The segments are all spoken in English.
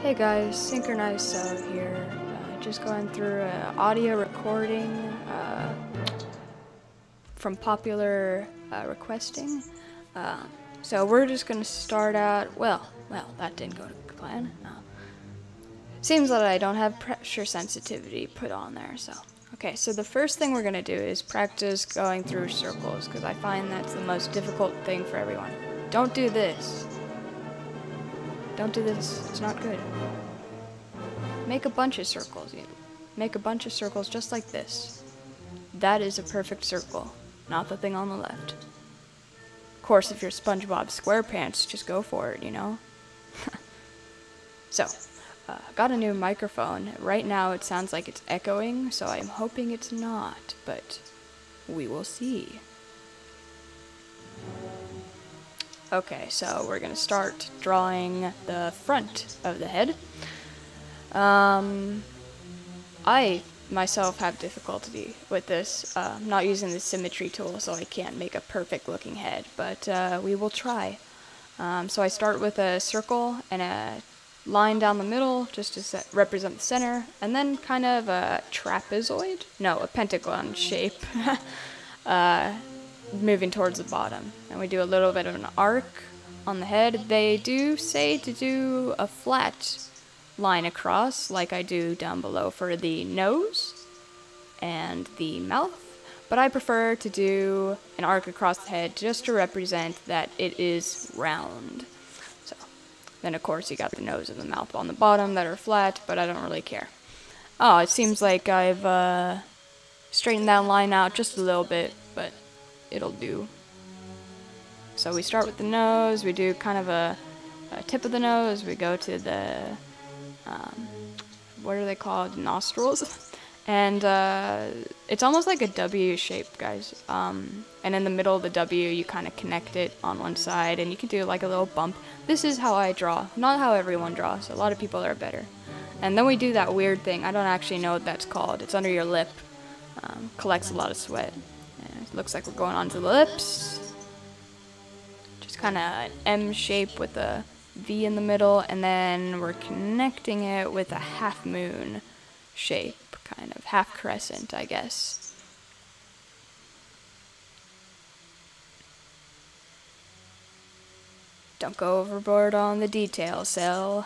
Hey guys, Synchronized Cell here. Just going through an audio recording from popular requesting. So we're just gonna start out. Well, that didn't go to plan. Seems that I don't have pressure sensitivity put on there. So okay. So the first thing we're gonna do is practice going through circles because I find that's the most difficult thing for everyone. Don't do this. Don't do this. It's not good. Make a bunch of circles. Make a bunch of circles just like this. That is a perfect circle, not the thing on the left. Of course, if you're SpongeBob SquarePants, just go for it, you know? So, got a new microphone. Right now it sounds like it's echoing, so I'm hoping it's not, but we will see. Okay, so we're gonna start drawing the front of the head. I myself have difficulty with this. I'm not using the symmetry tool, so I can't make a perfect looking head, but we will try. So I start with a circle and a line down the middle just to represent the center, and then kind of a trapezoid? No, a pentagon shape. Moving towards the bottom, and we do a little bit of an arc on the head. They do say to do a flat line across like I do down below for the nose and the mouth, but I prefer to do an arc across the head just to represent that it is round. So then of course you got the nose and the mouth on the bottom that are flat, but I don't really care. Oh, it seems like I've straightened that line out just a little bit, but it'll do. So we start with the nose, we do kind of a tip of the nose, we go to the, what are they called, nostrils? And it's almost like a W shape, guys. And in the middle of the W, you kind of connect it on one side, and you can do like a little bump. This is how I draw, not how everyone draws. A lot of people are better. And then we do that weird thing, I don't actually know what that's called. It's under your lip, collects a lot of sweat. Looks like we're going on to the lips. Just kind of an M shape with a V in the middle, and then we're connecting it with a half moon shape, kind of half crescent, I guess. Don't go overboard on the detail, Cell.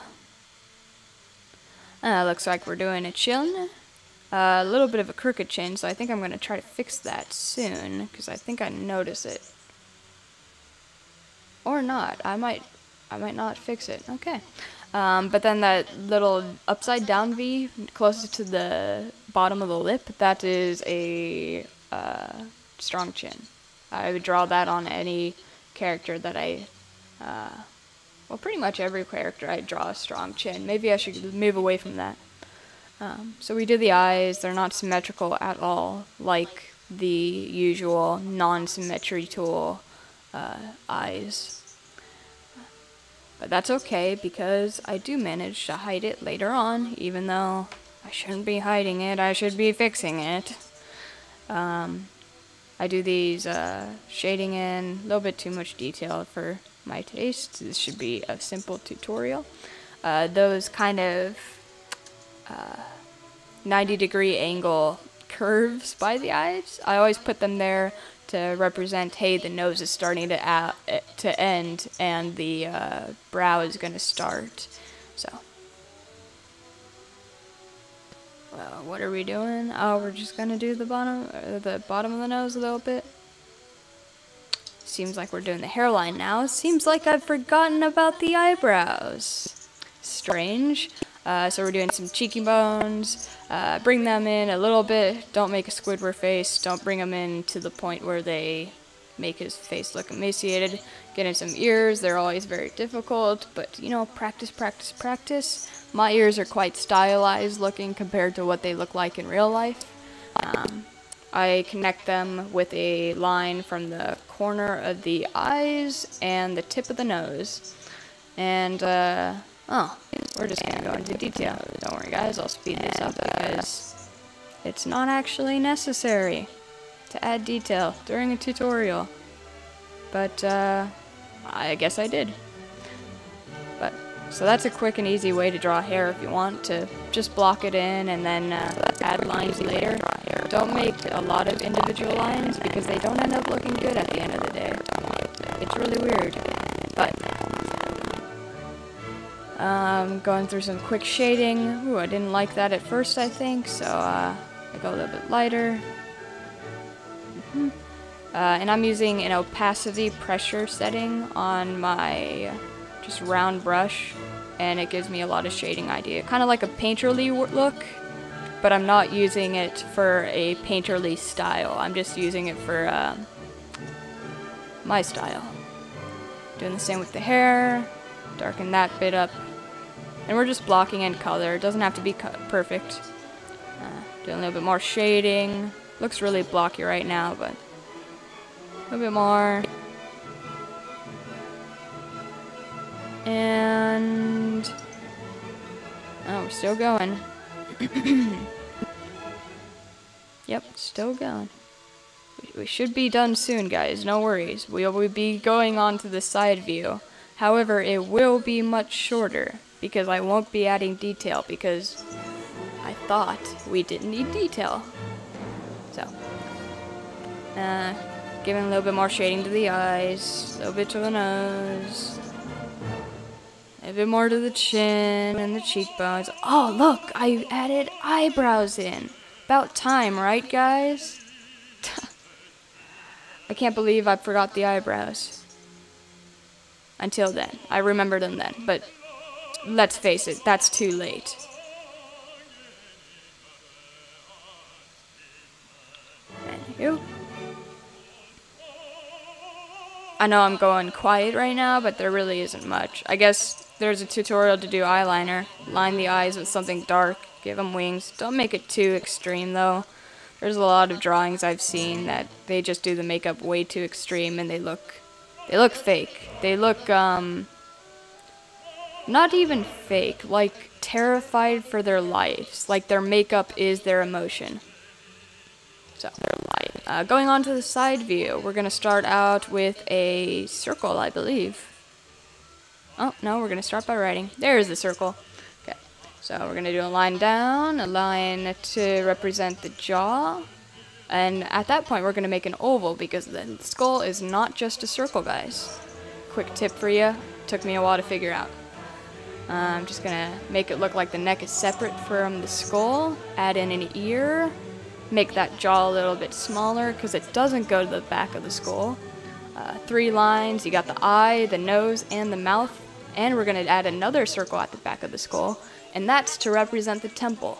Looks like we're doing a chin. A little bit of a crooked chin, so I think I'm going to try to fix that soon, because I think I notice it. Or not. I might not fix it. Okay. But then that little upside down V closest to the bottom of the lip, that is a strong chin. I would draw that on any character that well, pretty much every character I draw a strong chin. Maybe I should move away from that. So we do the eyes. They're not symmetrical at all, like the usual non-symmetry tool eyes. But that's okay, because I do manage to hide it later on, even though I shouldn't be hiding it, I should be fixing it. I do these shading in, a little bit too much detail for my taste. This should be a simple tutorial. Those kind of 90-degree angle curves by the eyes, I always put them there to represent, hey, the nose is starting to end, and the brow is going to start. So, what are we doing? Oh, we're just going to do the bottom of the nose a little bit. Seems like we're doing the hairline now. Seems like I've forgotten about the eyebrows. Strange. So we're doing some cheeky bones, bring them in a little bit, don't make a Squidward face, don't bring them in to the point where they make his face look emaciated. Get in some ears, they're always very difficult, but you know, practice, practice, practice. My ears are quite stylized looking compared to what they look like in real life. I connect them with a line from the corner of the eyes and the tip of the nose. And, oh, we're just gonna go into detail. Don't worry guys, I'll speed this up because it's not actually necessary to add detail during a tutorial. But, I guess I did. But So that's a quick and easy way to draw hair if you want to just block it in and then add lines later. Don't make a lot of individual lines because they don't end up looking good at the end of the day. It's really weird. But going through some quick shading. Ooh, I didn't like that at first, I think, so I go a little bit lighter. And I'm using an opacity pressure setting on my just round brush, and it gives me a lot of shading idea. Kind of like a painterly look, but I'm not using it for a painterly style. I'm just using it for my style. Doing the same with the hair, darken that bit up. And we're just blocking in color. It doesn't have to be perfect. Doing a little bit more shading. Looks really blocky right now, but a little bit more. And oh, we're still going. Yep, still going. We should be done soon, guys. No worries. We'll be going on to the side view. However, it will be much shorter because I won't be adding detail because I thought we didn't need detail. So, giving a little bit more shading to the eyes, a little bit to the nose, a bit more to the chin and the cheekbones. Oh, look, I added eyebrows in. About time, right, guys? I can't believe I forgot the eyebrows. Until then. I remembered them then, but let's face it, that's too late. Anywho. I know I'm going quiet right now, but there really isn't much. I guess there's a tutorial to do eyeliner. Line the eyes with something dark, give them wings. Don't make it too extreme though. There's a lot of drawings I've seen that they just do the makeup way too extreme and they look fake. They look not even fake, like terrified for their lives. Like their makeup is their emotion. So, going on to the side view, we're going to start out with a circle, I believe. Oh, no, we're going to start by writing. There's the circle. Okay, so we're going to do a line down, a line to represent the jaw. And at that point, we're going to make an oval because the skull is not just a circle, guys. Quick tip for you. Took me a while to figure out. I'm just going to make it look like the neck is separate from the skull. Add in an ear. Make that jaw a little bit smaller because it doesn't go to the back of the skull. 3 lines. You got the eye, the nose, and the mouth. And we're going to add another circle at the back of the skull. And that's to represent the temple,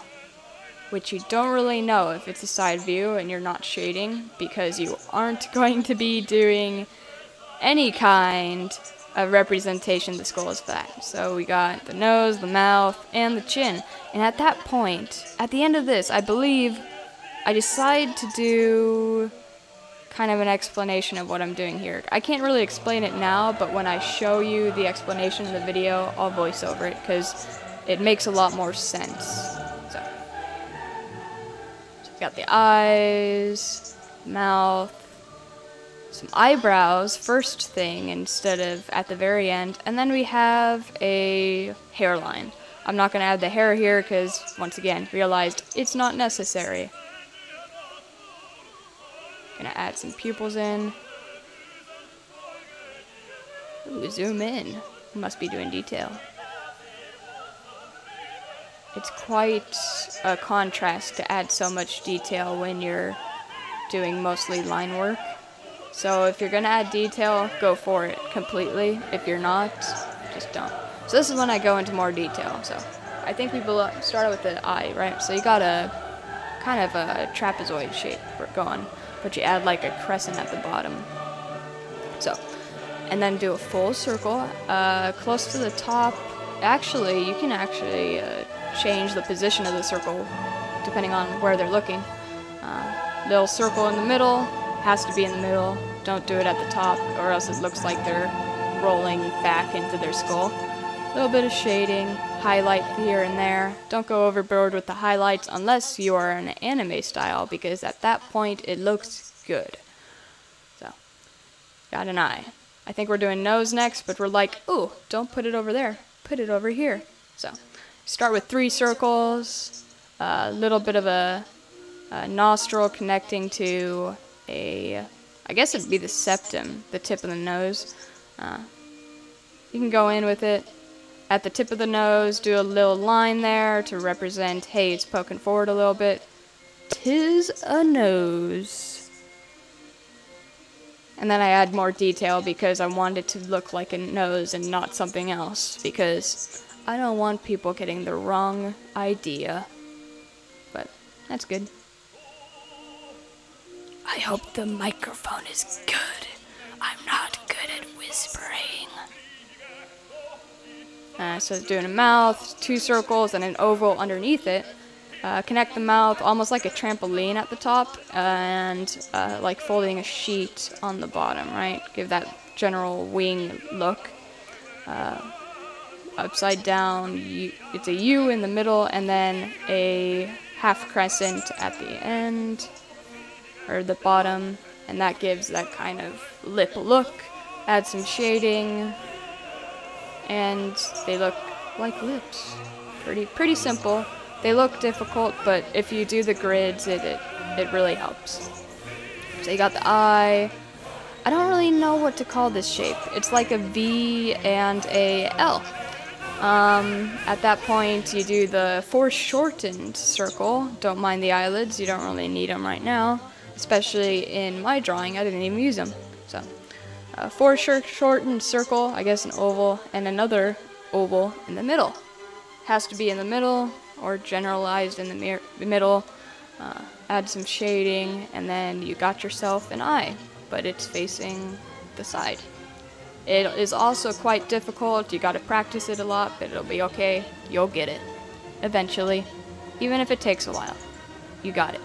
which you don't really know if it's a side view and you're not shading because you aren't going to be doing any kind of representation the skull is flat. So we got the nose, the mouth, and the chin. And at that point, at the end of this, I believe I decide to do kind of an explanation of what I'm doing here. I can't really explain it now, but when I show you the explanation in the video, I'll voice over it because it makes a lot more sense. So we got the eyes, mouth, some eyebrows first thing instead of at the very end, and then we have a hairline. I'm not going to add the hair here because, once again, realized it's not necessary. Gonna add some pupils in. Ooh, zoom in. Must be doing detail. It's quite a contrast to add so much detail when you're doing mostly line work. So if you're gonna add detail, go for it completely. If you're not, just don't. So this is when I go into more detail. So I think we started with the eye, right? So you got a kind of a trapezoid shape going, but you add like a crescent at the bottom. So, and then do a full circle, close to the top. Actually, you can actually change the position of the circle depending on where they're looking. Little circle in the middle, has to be in the middle. Don't do it at the top or else it looks like they're rolling back into their skull. A little bit of shading, highlight here and there. Don't go overboard with the highlights unless you are an anime style because at that point it looks good. So, got an eye. I think we're doing nose next, but we're like, ooh, don't put it over there. put it over here. So start with 3 circles, a little bit of a nostril connecting to I guess it'd be the septum, the tip of the nose. You can go in with it at the tip of the nose, do a little line there to represent, hey, it's poking forward a little bit. 'Tis a nose. And then I add more detail because I want it to look like a nose and not something else, because I don't want people getting the wrong idea. But that's good. I hope the microphone is good. I'm not good at whispering. So doing a mouth, 2 circles, and an oval underneath it. Connect the mouth almost like a trampoline at the top, and like folding a sheet on the bottom, right? Give that general wing look. Upside down, it's a U in the middle, and then a half crescent at the end, or the bottom, and that gives that kind of lip look. Add some shading, and they look like lips. Pretty simple. They look difficult, but if you do the grids, it really helps. So you got the eye. I don't really know what to call this shape. It's like a V and a L. At that point, you do the foreshortened circle. Don't mind the eyelids, you don't really need them right now. Especially in my drawing, I didn't even use them. So, foreshortened circle, I guess an oval, and another oval in the middle. Has to be in the middle, or generalized in the middle. Add some shading, and then you got yourself an eye, but it's facing the side. It is also quite difficult. You gotta practice it a lot, but it'll be okay. You'll get it eventually, even if it takes a while. You got it.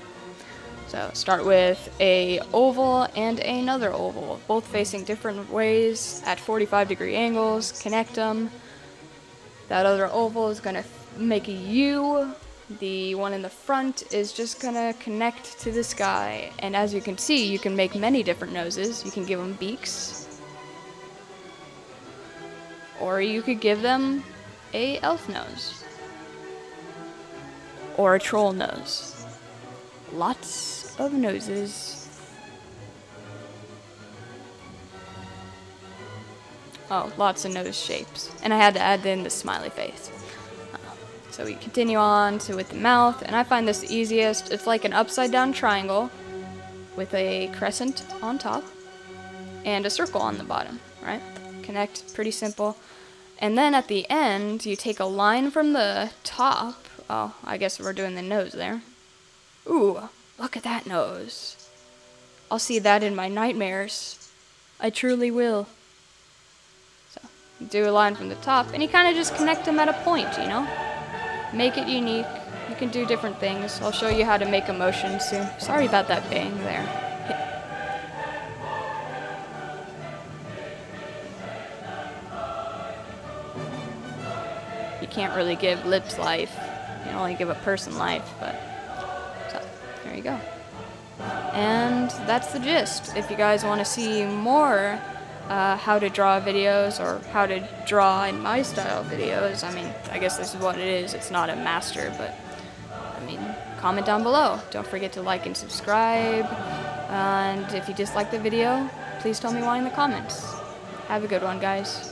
So start with a oval and another oval, both facing different ways at 45-degree angles. Connect them. That other oval is gonna make a U. The one in the front is just gonna connect to the sky. And as you can see, you can make many different noses. You can give them beaks, or you could give them a elf nose, or a troll nose. Lots of noses. Oh, lots of nose shapes. And I had to add in the smiley face. So we continue on to with the mouth, and I find this the easiest. It's like an upside down triangle with a crescent on top and a circle on the bottom, right? Connect, pretty simple. And then at the end, you take a line from the top. Oh, I guess we're doing the nose there. Ooh, look at that nose. I'll see that in my nightmares. I truly will. So, do a line from the top, and you kind of just connect them at a point, you know? Make it unique. You can do different things. I'll show you how to make a motion soon. Sorry about that bang there. You can't really give lips life. You can only give a person life, but... There you go. And that's the gist. If you guys want to see more how to draw videos, or how to draw in my style videos, I mean, I guess this is what it is. It's not a master, but I mean, comment down below. Don't forget to like and subscribe. And if you dislike the video, please tell me why in the comments. Have a good one, guys.